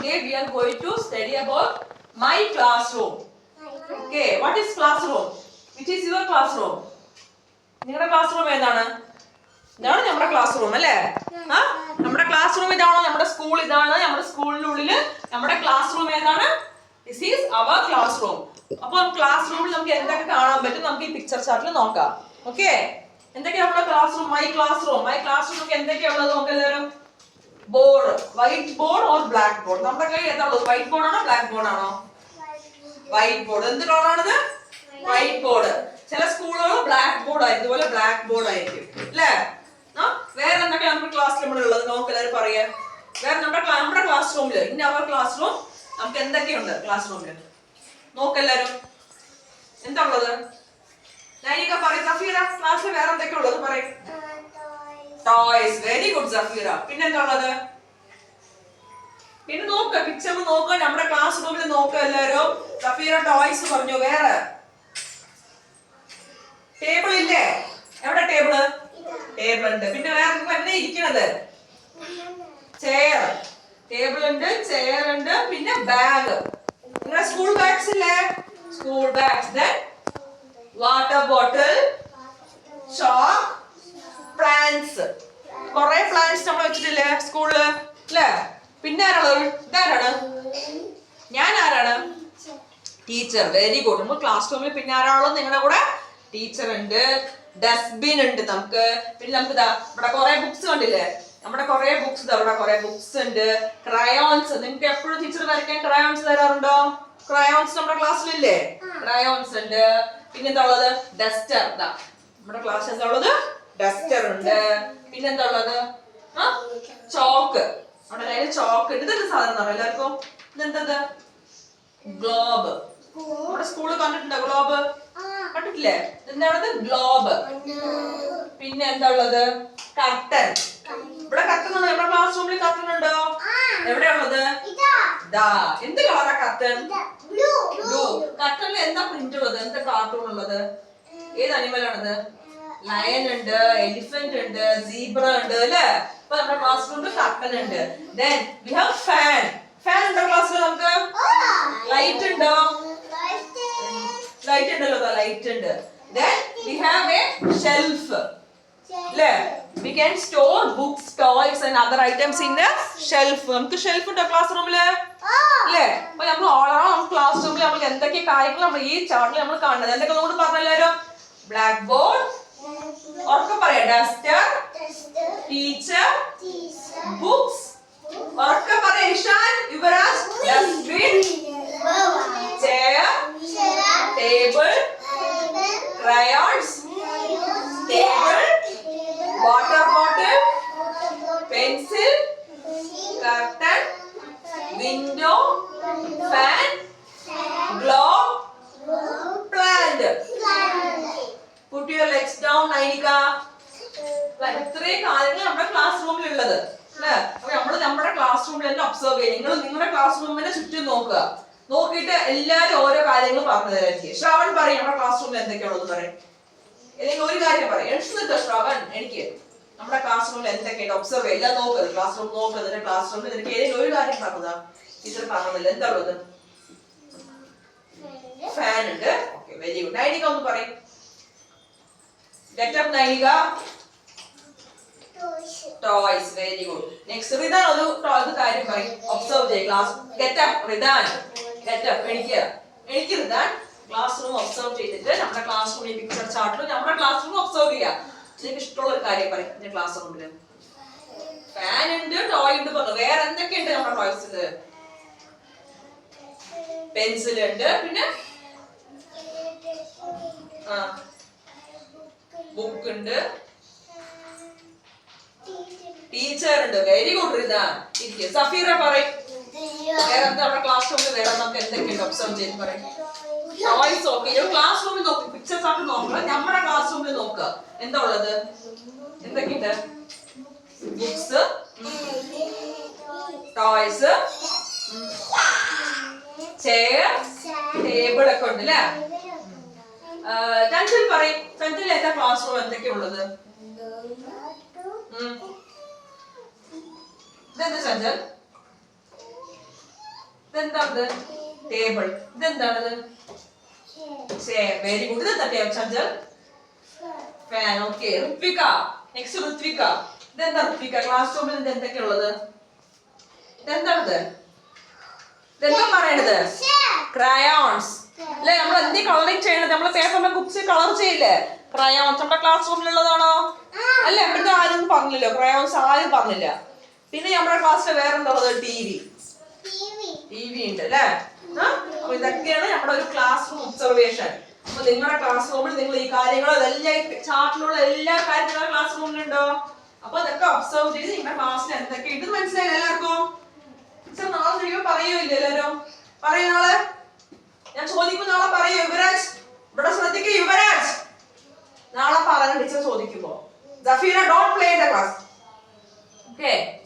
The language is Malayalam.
today we are going to study about my classroom. Okay, what is classroom? Which is your classroom? നിങ്ങളുടെ ക്ലാസ്റൂം ഏതാണ്? ഇതാണ് നമ്മുടെ ക്ലാസ് റൂം അല്ലേ? നമ്മുടെ ക്ലാസ് റൂം ഇതാണോ? നമ്മുടെ സ്കൂൾ ഇതാണ്. നമ്മുടെ സ്കൂളിനുള്ളിൽ നമ്മുടെ ക്ലാസ് റൂം ഏതാണ്? This is our classroom. അപ്പോൾ ക്ലാസ് റൂമിൽ നമുക്ക് എന്തൊക്കെ കാണാൻ പറ്റും നമുക്ക് ഈ പിക്ചർ ചാർട്ടിൽ നോക്കാം. ഓക്കെ, എന്തൊക്കെയാണ് നമ്മുടെ class room? My class room നമുക്ക് എന്തൊക്കെയാണ് ഉള്ളത് നോക്കാം എല്ലാവരും. Board, white board or black board. നമ്മുടെ കയ്യിൽ ഏതാ ഉള്ളത്? വൈറ്റ് ബോർഡ് ആണോ ബ്ലാക്ക് ബോർഡ് ആണോ? White board. എന്ത് കളറാണിത്? White board. ചില സ്കൂളുകൾ ബ്ലാക്ക് ബോർഡ് ആയിരിക്കും, ഇതുപോലെ ബ്ലാക്ക് ബോർഡ് ആയിരിക്കും അല്ലേ? വേറെ എന്തൊക്കെ നമ്മുടെ ക്ലാസ്സിൽ ഇവിടെ ഉള്ളത് നമുക്ക് എല്ലാവരും പറയാം. വേറെ നമ്മുടെ ക്ലാസ് റൂമിൽ, ഇൻ അവർ ക്ലാസ് റൂം നമുക്ക് എന്തൊക്കെയുണ്ട് ക്ലാസ് റൂമിൽ നോക്കെല്ലാരും. എന്താ ഉള്ളത്? നൈനിക പറയും. സഫീറ, ക്ലാസ്സിൽ വേറെ എന്തൊക്കെ ഉള്ളത് പറയും. ടോയ്സ്. Very good Safeera. പിന്നെന്താ ഉള്ളത്? പിന്നെ നോക്ക, പിക്ചർ നോക്കുക. നമ്മുടെ ക്ലാസ് റൂമിൽ നോക്കുക എല്ലാരും. സഫീറ ടോയ്സ് പറഞ്ഞു. വേറെ ടേബിൾ ഇല്ലേ? എവിടെ ടേബിള്? ടേബിൾ ഉണ്ട്. പിന്നെ വേറെ എന്നെ ഇരിക്കണത്? ചെയർ. ടേബിൾ ഉണ്ട്, ചെയർ ഉണ്ട്, പിന്നെ ബാഗ്. നിങ്ങളുടെ സ്കൂൾ ബാഗ്സ് ഇല്ലേ? School bags. Water bottle, chalk, plants. കുറെ പ്ലാന്റ്സ് നമ്മൾ വെച്ചിട്ടില്ലേ സ്കൂളില് അല്ലേ? പിന്നെ ആരാണ്? ഇതാരാണ്? ഞാൻ ആരാണ്? ടീച്ചർ. Very good. നമ്മൾ ക്ലാസ് റൂമിൽ പിന്നെ ആരാളുള്ളത്? നിങ്ങളുടെ കൂടെ ടീച്ചർ ഉണ്ട്. ഡസ്റ്റ്ബിൻ ഉണ്ട് നമുക്ക്. പിന്നെ നമുക്ക് ഇവിടെ കുറെ ബുക്സ് കണ്ടില്ലേ? നമ്മുടെ കുറെ ബുക്സ്, ഇവിടെ കുറെ ബുക്സ് ഉണ്ട്. ക്രയോൺസ്. നിങ്ങൾക്ക് എപ്പോഴും ടീച്ചർ വരയ്ക്കാൻ ക്രയോൺസ് തരാറുണ്ടോ? ക്രയോൺസ് നമ്മുടെ ക്ലാസ്സിലില്ലേ? ക്രയോൺസ് ഉണ്ട്. പിന്നെ എന്താ ഉള്ളത്? ഡസ്റ്റർ. നമ്മുടെ ക്ലാസ്സിൽ എന്താ ഉള്ളത്? ഡസ്റ്റർ ഉണ്ട്. പിന്നെന്താ ഉള്ളത്? ചോക്ക്. നമ്മുടെ കയ്യിൽ ചോക്ക് ഉണ്ട്. ഇതെന്ത് സാധനം എല്ലാവർക്കും? ഇതെന്തത്? ഗ്ലോബ്. നമ്മുടെ സ്കൂളിൽ കണ്ടിട്ടുണ്ടോ ഗ്ലോബ്? കണ്ടിട്ടില്ലേ? എന്താണത്? ഗ്ലോബ്. പിന്നെ എന്താ ഉള്ളത്? കർട്ടൻ. ഇവിടെ കർട്ടൻ ഉണ്ടോ? നമ്മുടെ ക്ലാസ് റൂമിൽ കർട്ടൻ ഉണ്ടോ? എവിടെയുള്ളത്? എന്ത് കളറാ കർട്ടൻ? ബ്ലൂ. കർട്ടനിൽ എന്താ പ്രിന്റ് ഉള്ളത്? എന്താ കാർട്ടൂൺ ഉള്ളത്? ഏത് അനിമലാണത്? ലയൺ ഉണ്ട്, എലിഫന്റ് ഉണ്ട്, സീബ്ര ഉണ്ട് അല്ലേ? അപ്പൊ നമ്മുടെ ക്ലാസ് റൂമിൽ കർട്ടൻ ഉണ്ട്. Then we have fan. Fan ഉണ്ടോ ക്ലാസ്സിൽ? നമുക്ക് ലൈറ്റ് ഉണ്ടോ? ലൈറ്റ് ഉണ്ടല്ലോ, ലൈറ്റ് ഉണ്ട്. Then we have a shelf. അല്ലേ? We can store books, toys and other items in the shelf. നമുക്ക് ഷെൽഫ് ഉണ്ടോ ക്ലാസ് റൂമിൽ? അല്ലേ? അപ്പൊ നമ്മൾ ഓളാണ് ക്ലാസ് റൂമിൽ നമുക്ക് എന്തൊക്കെ കാര്യങ്ങൾ നമ്മൾ ഈ ചാർട്ടിൽ നമ്മൾ കാണുന്നത്. എന്തൊക്കെ നമ്മൾ പറഞ്ഞെല്ലാരും? ബ്ലാക്ക് ബോർഡ്, ഉറക്കെ പറയാം. Duster, teacher, books. ഉറക്കെ പറയാം. Ishan, Yuvraj. Dustbin, chair, table, crayons, table, water bottle, pencil, curtain, window, fan, globe, plant. Put your legs down, Nainika. ഇത്രയും കാര്യങ്ങൾ നമ്മുടെ ക്ലാസ് റൂമിൽ ഉള്ളത് അല്ലേ? അപ്പൊ നമ്മൾ നമ്മുടെ ക്ലാസ് റൂമിൽ തന്നെ ഒബ്സർവ് ചെയ്യുക. നിങ്ങൾ നിങ്ങളുടെ ക്ലാസ് റൂമിനെ ചുറ്റും നോക്കുക. നോക്കിയിട്ട് എല്ലാരും ഓരോ കാര്യങ്ങൾ പറഞ്ഞു തരാം. ശ്രാവൺ പറയും നമ്മുടെ ക്ലാസ് റൂമിൽ എന്തൊക്കെയാണെന്ന് പറയും. അല്ലെങ്കിൽ ഒരു കാര്യം പറയും. എടുത്തിട്ടോ ശ്രാവൺ, എനിക്ക് നമ്മുടെ ക്ലാസ് റൂമിൽ എന്തൊക്കെയാണ് ഒബ്സർവ് ചെയ്യുക. എല്ലാം നോക്കുക. ക്ലാസ് റൂം നോക്കുക. ക്ലാസ് റൂമിൽ നിനക്ക് ഏതെങ്കിലും ഒരു കാര്യം പറഞ്ഞതാ ടീച്ചർ പറഞ്ഞില്ല. എന്താ ഉള്ളത്? ഫാൻ ഉണ്ട്. Okay, very good. നൈനിക ഒന്ന് പറയും. Get up, Nainika. Toys. Very good. Next, Ridan ഒരു കാര്യം പറയും. ഒബ്സർവ് ചെയ്യ് class. Get up, Ridan. Get up. എനിക്ക് റിദാൻ ക്ലാസ് റൂം ഒബ്സർവ് ചെയ്തിട്ട് നമ്മുടെ ക്ലാസ് റൂമിൽ പിക്ചർ ചാർട്ടിൽ നമ്മുടെ ക്ലാസ് റൂം ഒബ്സർവ് ചെയ്യാം. എനിക്ക് ഇഷ്ടമുള്ള ഒരു കാര്യം പറയും. എന്റെ ക്ലാസ് റൂമിൽ ഫാൻ ഉണ്ട്, ടോയ് ഉണ്ട് പറഞ്ഞു. വേറെ എന്തൊക്കെയുണ്ട് നമ്മുടെ ടോയ്സില്? പെൻസിൽ ഉണ്ട്, പിന്നെ ബുക്ക് ഉണ്ട്, ടീച്ചർ ഉണ്ട്. Very good Ridan. സഫീറ പറയും. വേറെ എന്താ നമ്മുടെ ക്ലാസ് റൂമിൽ വേറെ നമുക്ക് എന്തൊക്കെയുണ്ട് ഒബ്സർവ് ചെയ്ത് പറയും. ടോയ്സ്. ഓക്കെ, ക്ലാസ് റൂമിൽ നോക്കി പിക്ചർ ചാർട്ട് നോക്കുക. നമ്മുടെ ക്ലാസ് റൂമിൽ നോക്കുക. എന്താ ഉള്ളത്? എന്തൊക്കെയുണ്ട്? ബുക്സ്, ടോയ്സ്, ചെയർ, ടേബിൾ ഒക്കെ ഉണ്ട് അല്ലേ? ചഞ്ചൽ പറയും. ചഞ്ചൽ ഏതാ ക്ലാസ് റൂം എന്തൊക്കെയാ ഉള്ളത്? ഇതെന്താ ചഞ്ചൽ? ഇതെന്താണത്? ടേബിൾ. ഇതെന്താണത്? ചെയർ. Very good. ഇതെന്താ table charger? Fan. Okay. Rithvika. Next Rithvika. ഇതെന്താ ഋത്വിക? ക്ലാസ് റൂമിൽ ഇത് എന്തൊക്കെയുള്ളത്? ഇതെന്താണത്? ഇതെന്താ പറയണത്? ക്രയോൺസ് അല്ലെ? നമ്മൾ എന്തി കളറിങ് ചെയ്യണത്? നമ്മള് പേപ്പറിന്റെ ബുക്സ് കളർ ചെയ്യില്ലേ? ക്രയോൺസ് നമ്മുടെ ക്ലാസ് റൂമിലുള്ളതാണോ? അല്ല, ഇവിടുത്തെ ആരും പറഞ്ഞില്ലല്ലോ ക്രയോൺസ്, ആരും പറഞ്ഞില്ല. പിന്നെ നമ്മുടെ ക്ലാസ്സിൽ വേറെ എന്താ ഉള്ളത്? ടി വി ഉണ്ട് അല്ലേ? അപ്പൊ ഇതൊക്കെയാണ് നമ്മുടെ ഒരു ക്ലാസ് റൂം ഒബ്സർവേഷൻ. അപ്പൊ നിങ്ങളുടെ ക്ലാസ് റൂമിൽ നിങ്ങൾ ഈ കാര്യങ്ങൾ എല്ലാം ചാർട്ടിലുള്ള എല്ലാ കാര്യങ്ങളും ക്ലാസ് റൂമിലുണ്ടോ? അപ്പൊ അതൊക്കെ ഒബ്സർവ് ചെയ്ത് നിങ്ങളുടെ ക്ലാസ്സിൽ എന്തൊക്കെ ഇത് മനസ്സിലായില്ല എല്ലാവർക്കും? ടീച്ചർ നാളെ കഴിയുമ്പോൾ പറയുമില്ല എല്ലാവരും? പറയും നാളെ? ഞാൻ ചോദിക്കും നാളെ പറയൂ. യുവരാജ് ഇവിടെ ശ്രദ്ധിക്കുക. യുവരാജ് നാളെ പറയണം ടീച്ചർ ചോദിക്കുമ്പോ. Zafira, don't play in the class. Okay.